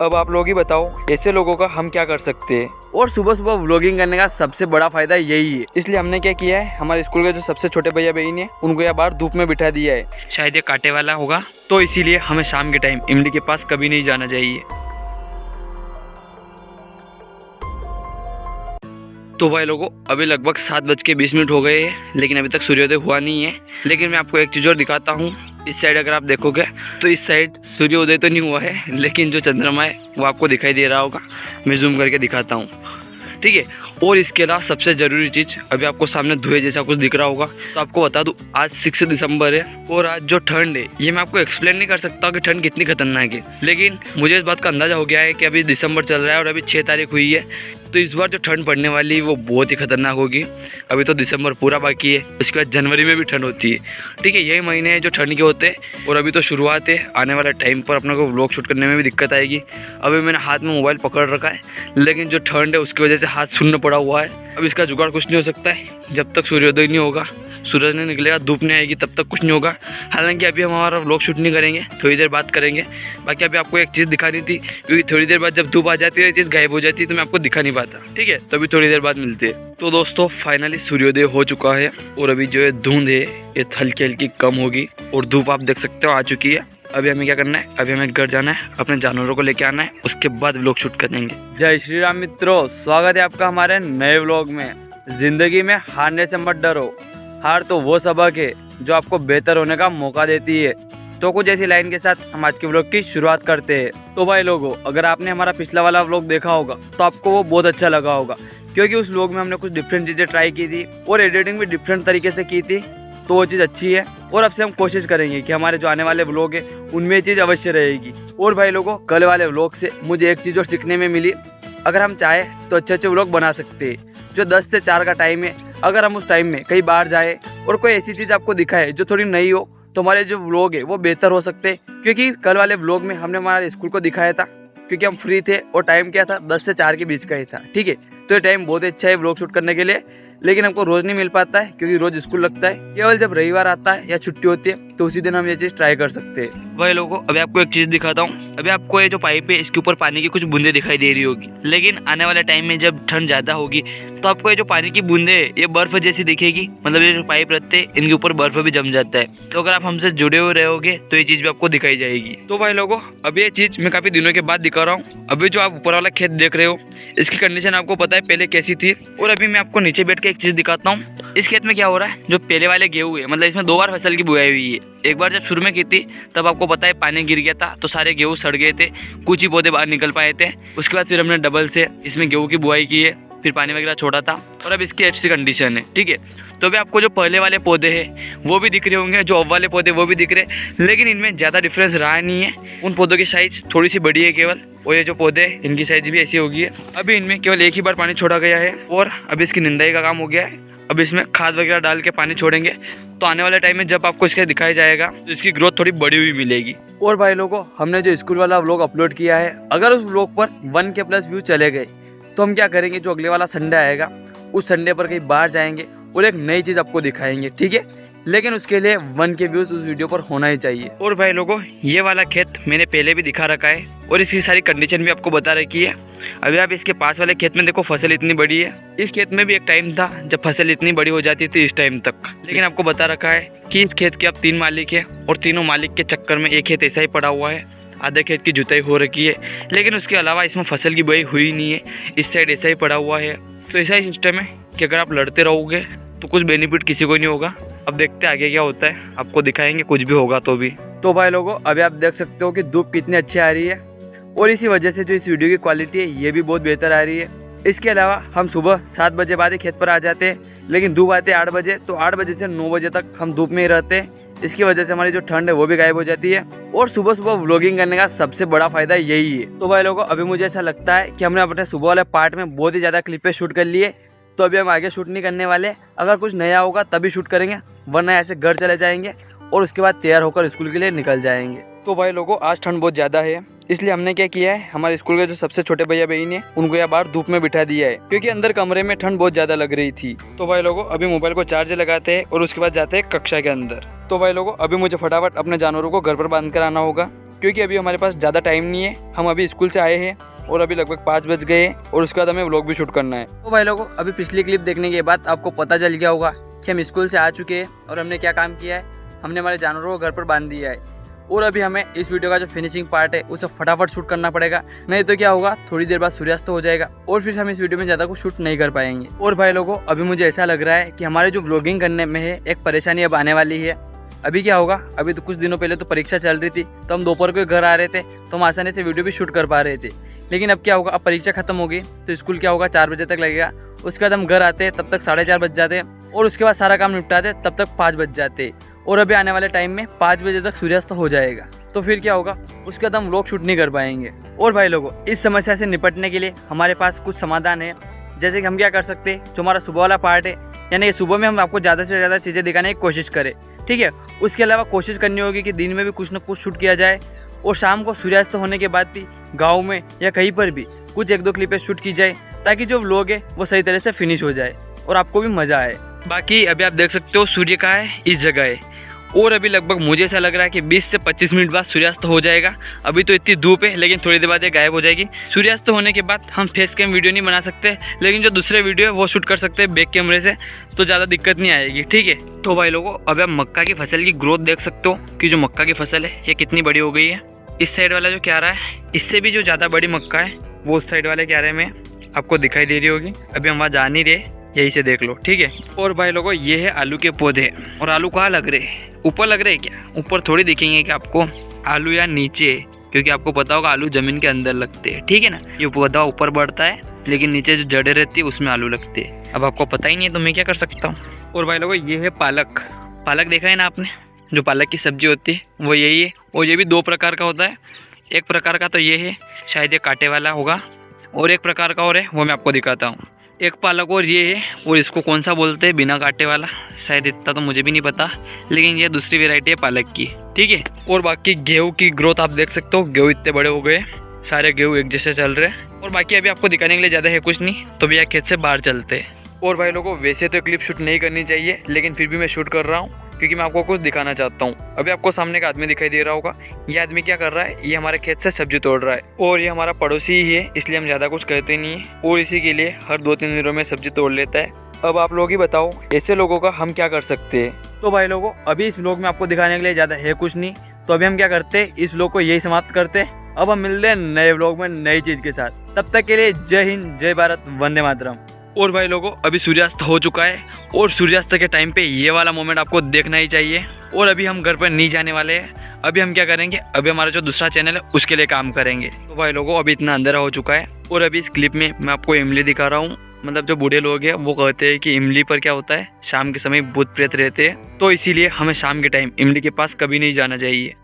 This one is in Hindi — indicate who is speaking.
Speaker 1: अब आप लोग ही बताओ ऐसे लोगों का हम क्या कर सकते हैं।
Speaker 2: और सुबह सुबह व्लॉगिंग करने का सबसे बड़ा फायदा यही है।
Speaker 1: इसलिए हमने क्या किया है, हमारे स्कूल के जो सबसे छोटे भैया बहन है उनको यहाँ बाहर धूप में बिठा दिया है। शायद ये कांटे वाला होगा, तो इसीलिए हमें शाम के टाइम इमली के पास कभी नहीं जाना चाहिए। तो भाई लोगों, अभी लगभग 7:20 हो गए हैं, लेकिन अभी तक सूर्योदय हुआ नहीं है। लेकिन मैं आपको एक चीज़ और दिखाता हूँ। इस साइड अगर आप देखोगे तो इस साइड सूर्योदय तो नहीं हुआ है, लेकिन जो चंद्रमा है वो आपको दिखाई दे रहा होगा। मैं जूम करके दिखाता हूँ, ठीक है। और इसके अलावा सबसे ज़रूरी चीज़, अभी आपको सामने धुएं जैसा कुछ दिख रहा होगा, तो आपको बता दूँ आज 6 दिसंबर है। और आज जो ठंड है, ये मैं आपको एक्सप्लेन नहीं कर सकता कि ठंड कितनी खतरनाक है, लेकिन मुझे इस बात का अंदाज़ा हो गया है कि अभी दिसंबर चल रहा है और अभी 6 तारीख हुई है, तो इस बार जो ठंड पड़ने वाली है वो बहुत ही खतरनाक होगी। अभी तो दिसंबर पूरा बाकी है, उसके बाद जनवरी में भी ठंड होती है, ठीक है। यही महीने हैं जो ठंड के होते हैं। और अभी तो शुरुआत है, आने वाले टाइम पर अपने को व्लॉग शूट करने में भी दिक्कत आएगी। अभी मैंने हाथ में मोबाइल पकड़ रखा है, लेकिन जो ठंड है उसकी वजह से हाथ सुन्न पड़ा हुआ है। अब इसका जुगाड़ कुछ नहीं हो सकता है। जब तक सूर्योदय नहीं होगा, सूरज नहीं निकलेगा, धूप नहीं आएगी, तब तक कुछ नहीं होगा। हालांकि अभी हम हमारा व्लॉग शूट नहीं करेंगे, थोड़ी देर बात करेंगे। बाकी अभी आपको एक चीज़ दिखानी थी, क्योंकि थोड़ी देर बाद जब धूप आ जाती है ये चीज़ गायब हो जाती है, तो मैं आपको दिखा नहीं पाता, ठीक है। तो अभी थोड़ी देर बाद मिलते हैं। तो दोस्तों फाइनली सूर्योदय हो चुका है और अभी जो है धुंध है ये हल्की हल्की कम होगी और धूप आप देख सकते हो आ चुकी है। अभी हमें क्या करना है, अभी हमें घर जाना है, अपने जानवरों को लेके आना है, उसके बाद व्लॉग शूट करेंगे।
Speaker 2: जय श्री राम मित्रों, स्वागत है आपका हमारे नए व्लॉग में। जिंदगी में हारने से मत डरो, हार तो वो सबक है जो आपको बेहतर होने का मौका देती है। तो कुछ ऐसी लाइन के साथ हम आज के व्लॉग की शुरुआत करते हैं। तो भाई लोगों, अगर आपने हमारा पिछला वाला व्लॉग देखा होगा तो आपको वो बहुत अच्छा लगा होगा, क्योंकि उस व्लॉग में हमने कुछ डिफरेंट चीज़ें ट्राई की थी और एडिटिंग भी डिफरेंट तरीके से की थी, तो वो चीज़ अच्छी है। और अब से हम कोशिश करेंगे कि हमारे जो आने वाले व्लॉग है उनमें ये चीज़ अवश्य रहेगी। और भाई लोगों, कल वाले व्लॉग से मुझे एक चीज़ और सीखने में मिली, अगर हम चाहें तो अच्छे अच्छे व्लॉग बना सकते हैं। जो 10 से 4 का टाइम है, अगर हम उस टाइम में कहीं बाहर जाए और कोई ऐसी चीज़ आपको दिखाए जो थोड़ी नई हो, तो हमारे जो व्लॉग है वो बेहतर हो सकते हैं। क्योंकि कल वाले व्लॉग में हमने हमारे स्कूल को दिखाया था, क्योंकि हम फ्री थे और टाइम क्या था 10 से 4 के बीच का ही था, ठीक है। तो ये टाइम बहुत अच्छा है व्लॉग शूट करने के लिए, लेकिन हमको रोज़ नहीं मिल पाता है क्योंकि रोज़ स्कूल लगता है। केवल जब रविवार आता है या छुट्टी होती है तो उसी दिन हम ये चीज़ ट्राई कर सकते हैं।
Speaker 1: भाई लोगों, अभी आपको एक चीज़ दिखाता हूँ। अभी आपको ये जो पाइप है इसके ऊपर पानी की कुछ बूंदे दिखाई दे रही होगी, लेकिन आने वाले टाइम में जब ठंड ज़्यादा होगी तो आपको ये जो पानी की बूंदे है ये बर्फ़ जैसी दिखेगी। मतलब ये जो पाइप रहते हैं इनके ऊपर बर्फ़ भी जम जाता है। तो अगर आप हमसे जुड़े हुए रहोगे तो ये चीज़ भी आपको दिखाई जाएगी। तो भाई लोगों, अभी ये चीज़ मैं काफ़ी दिनों के बाद दिखा रहा हूँ। अभी जो आप ऊपर वाला खेत देख रहे हो, इसकी कंडीशन आपको पता है पहले कैसी थी। और अभी मैं आपको नीचे बैठ के एक चीज़ दिखाता हूँ। इस खेत में क्या हो रहा है, जो पहले वाले गेहूँ है, मतलब इसमें 2 बार फसल की बुआई हुई है। एक बार जब शुरू में की थी तब आपको पता है पानी गिर गया था, तो सारे गेहूँ सड़ गए थे, कुछ ही पौधे बाहर निकल पाए थे। उसके बाद फिर हमने डबल से इसमें गेहूँ की बुआई की है, फिर पानी वगैरह छोड़ा था और अब इसकी अच्छी कंडीशन है, ठीक है। तो अभी आपको जो पहले वाले पौधे हैं वो भी दिख रहे होंगे, जो अब वाले पौधे वो भी दिख रहे हैं, लेकिन इनमें ज़्यादा डिफरेंस रहा नहीं है। उन पौधों की साइज़ थोड़ी सी बड़ी है केवल, और ये जो पौधे हैं इनकी साइज़ भी ऐसी होगी है। अभी इनमें केवल एक ही बार पानी छोड़ा गया है और अभी इसकी निंदाई का काम हो गया है। अब इसमें खाद वगैरह डाल के पानी छोड़ेंगे, तो आने वाले टाइम में जब आपको इसका दिखाया जाएगा तो इसकी ग्रोथ थोड़ी बड़ी हुई मिलेगी।
Speaker 2: और भाई लोगों, हमने जो स्कूल वाला व्लॉग अपलोड किया है, अगर उस व्लॉग पर 1K प्लस व्यू चले गए तो हम क्या करेंगे, जो अगले वाला संडे आएगा उस संडे पर कहीं बाहर जाएंगे और एक नई चीज़ आपको दिखाएंगे, ठीक है। लेकिन उसके लिए 1K व्यूज़ उस वीडियो पर होना ही चाहिए।
Speaker 1: और भाई लोगों, ये वाला खेत मैंने पहले भी दिखा रखा है और इसकी सारी कंडीशन भी आपको बता रखी है। अभी आप इसके पास वाले खेत में देखो, फसल इतनी बड़ी है। इस खेत में भी एक टाइम था जब फसल इतनी बड़ी हो जाती थी इस टाइम तक, लेकिन आपको बता रखा है कि इस खेत के अब 3 मालिक है और तीनों मालिक के चक्कर में एक खेत ऐसा ही पड़ा हुआ है। आधे खेत की जुताई हो रखी है, लेकिन उसके अलावा इसमें फसल की बुआई हुई नहीं है। इस साइड ऐसा ही पड़ा हुआ है। तो ऐसा ही सिस्टम है कि अगर आप लड़ते रहोगे तो कुछ बेनिफिट किसी को नहीं होगा। अब देखते हैं आगे क्या होता है, आपको दिखाएंगे कुछ भी होगा तो भी।
Speaker 2: तो भाई लोगों, अभी आप देख सकते हो कि धूप कितनी अच्छी आ रही है और इसी वजह से जो इस वीडियो की क्वालिटी है ये भी बहुत बेहतर आ रही है। इसके अलावा हम सुबह 7 बजे बाद ही खेत पर आ जाते हैं, लेकिन धूप आते 8 बजे, तो 8 बजे से 9 बजे तक हम धूप में ही रहते हैं। इसकी वजह से हमारी जो ठंड है वो भी गायब हो जाती है और सुबह सुबह व्लॉगिंग करने का सबसे बड़ा फायदा यही है। तो भाई लोगों, अभी मुझे ऐसा लगता है कि हमने अपने सुबह वाले पार्ट में बहुत ही ज़्यादा क्लिपें शूट कर लिए, तो अभी हम आगे शूट नहीं करने वाले। अगर कुछ नया होगा तभी शूट करेंगे, वरना ऐसे घर चले जाएंगे और उसके बाद तैयार होकर स्कूल के लिए निकल जाएंगे।
Speaker 1: तो भाई लोगों, आज ठंड बहुत ज़्यादा है, इसलिए हमने क्या किया है, हमारे स्कूल के जो सबसे छोटे भैया बहन है उनको यहाँ बाहर धूप में बिठा दिया है, क्योंकि अंदर कमरे में ठंड बहुत ज़्यादा लग रही थी। तो भाई लोगों, अभी मोबाइल को चार्ज लगाते हैं और उसके बाद जाते हैं कक्षा के अंदर। तो भाई लोगों, अभी मुझे फटाफट अपने जानवरों को घर पर बांध कर आना होगा,
Speaker 2: क्योंकि अभी हमारे पास ज़्यादा टाइम नहीं है। हम अभी स्कूल से आए हैं और अभी लगभग 5 बज गए हैं और उसके बाद हमें व्लॉग भी शूट करना है। तो भाई लोगों, अभी पिछली क्लिप देखने के बाद आपको पता चल गया होगा कि हम स्कूल से आ चुके हैं और हमने क्या काम किया है। हमने हमारे जानवरों को घर पर बांध दिया है और अभी हमें इस वीडियो का जो फिनिशिंग पार्ट है उसे फटाफट शूट करना पड़ेगा, नहीं तो क्या होगा, थोड़ी देर बाद सूर्यास्त हो जाएगा और फिर हम इस वीडियो में ज़्यादा कुछ शूट नहीं कर पाएंगे। और भाई लोगों, अभी मुझे ऐसा लग रहा है कि हमारे जो व्लॉगिंग करने में है एक परेशानी अब आने वाली है। अभी क्या होगा, अभी तो कुछ दिनों पहले तो परीक्षा चल रही थी, तो हम दोपहर को घर आ रहे थे तो हम आसानी से वीडियो भी शूट कर पा रहे थे। लेकिन अब क्या होगा, अब परीक्षा खत्म होगी तो स्कूल क्या होगा 4 बजे तक लगेगा। उसके बाद हम घर आते तब तक 4:30 बज जाते और उसके बाद सारा काम निपटाते तब तक 5 बज जाते और अभी आने वाले टाइम में 5 बजे तक सूर्यास्त हो जाएगा। तो फिर क्या होगा, उसके बाद हम व्लॉग शूट नहीं कर पाएंगे। और भाई लोगों, इस समस्या से निपटने के लिए हमारे पास कुछ समाधान है। जैसे कि हम क्या कर सकते हैं, जो हमारा सुबह वाला पार्ट है, यानी कि सुबह में हम आपको ज़्यादा से ज़्यादा चीज़ें दिखाने की कोशिश करें, ठीक है। उसके अलावा कोशिश करनी होगी कि दिन में भी कुछ ना कुछ शूट किया जाए और शाम को सूर्यास्त होने के बाद भी गाँव में या कहीं पर भी कुछ 1-2 क्लिपें शूट की जाए, ताकि जो व्लॉग है वो सही तरह से फिनिश हो जाए और आपको भी मज़ा आए। बाकी अभी आप देख सकते हो सूर्य कहाँ है, इस जगह है और अभी लगभग मुझे ऐसा लग रहा है कि 20 से 25 मिनट बाद सूर्यास्त हो जाएगा। अभी तो इतनी धूप है, लेकिन थोड़ी देर बाद ये गायब हो जाएगी। सूर्यास्त होने के बाद हम फेस कैम वीडियो नहीं बना सकते, लेकिन जो दूसरे वीडियो है वो शूट कर सकते हैं बैक कैमरे से, तो ज़्यादा दिक्कत नहीं आएगी, ठीक है। तो भाई लोगों, अभी आप मक्का की फसल की ग्रोथ देख सकते हो कि जो मक्का की फसल है ये कितनी बड़ी हो गई है। इस साइड वाला जो क्यारा है, इससे भी जो ज़्यादा बड़ी मक्का है वो उस साइड वाले क्यारे में आपको दिखाई दे रही होगी। अभी हम वहाँ जा नहीं रहे, यही से देख लो, ठीक है। और भाई लोगों, ये है आलू के पौधे और आलू कहाँ लग रहे, ऊपर लग रहे हैं क्या? ऊपर थोड़ी दिखेंगे कि आपको आलू या नीचे, क्योंकि आपको पता होगा आलू जमीन के अंदर लगते हैं, ठीक है ना। ये पौधा ऊपर बढ़ता है लेकिन नीचे जो जड़ें रहती है उसमें आलू लगते हैं। अब आपको पता ही नहीं है तो मैं क्या कर सकता हूँ। और भाई लोगों, ये है पालक। पालक देखा है ना आपने, जो पालक की सब्जी होती है वो यही है और ये भी 2 प्रकार का होता है। एक प्रकार का तो ये है, शायद ये कांटे वाला होगा, और एक प्रकार का और है, वो मैं आपको दिखाता हूँ। एक पालक और ये है, और इसको कौन सा बोलते हैं बिना कांटे वाला, शायद इतना तो मुझे भी नहीं पता, लेकिन ये दूसरी वैरायटी है पालक की, ठीक है। और बाकी गेहूँ की ग्रोथ आप देख सकते हो, गेहूँ इतने बड़े हो गए, सारे गेहूँ एक जैसे चल रहे हैं। और बाकी अभी आपको दिखाने के लिए ज़्यादा है कुछ नहीं, तो भैया खेत से बाहर चलते हैं। और भाई लोगों, वैसे तो क्लिप शूट नहीं करनी चाहिए, लेकिन फिर भी मैं शूट कर रहा हूँ क्योंकि मैं आपको कुछ दिखाना चाहता हूँ। अभी आपको सामने का आदमी दिखाई दे रहा होगा, ये आदमी क्या कर रहा है, ये हमारे खेत से सब्जी तोड़ रहा है और ये हमारा पड़ोसी ही है, इसलिए हम ज़्यादा कुछ कहते नहीं है और इसी के लिए हर 2-3 दिनों में सब्जी तोड़ लेता है। अब आप लोग ही बताओ, ऐसे लोगों का हम क्या कर सकते हैं। तो भाई लोगों, अभी इस व्लॉग में आपको दिखाने के लिए ज़्यादा है कुछ नहीं, तो अभी हम क्या करते हैं, इस व्लॉग को यही समाप्त करते हैं। अब हम मिलते हैं नए व्लॉग में नई चीज़ के साथ। तब तक के लिए जय हिंद, जय भारत, वंदे मातरम। और भाई लोगों, अभी सूर्यास्त हो चुका है और सूर्यास्त के टाइम पे ये वाला मोमेंट आपको देखना ही चाहिए। और अभी हम घर पर नहीं जाने वाले हैं, अभी हम क्या करेंगे, अभी हमारा जो दूसरा चैनल है उसके लिए काम करेंगे। तो भाई लोगों, अभी इतना अंधेरा हो चुका है और अभी इस क्लिप में मैं आपको इमली दिखा रहा हूँ। मतलब जो बूढ़े लोग हैं वो कहते हैं कि इमली पर क्या होता है, शाम के समय भूत प्रेत रहते हैं, तो इसीलिए हमें शाम के टाइम इमली के पास कभी नहीं जाना चाहिए।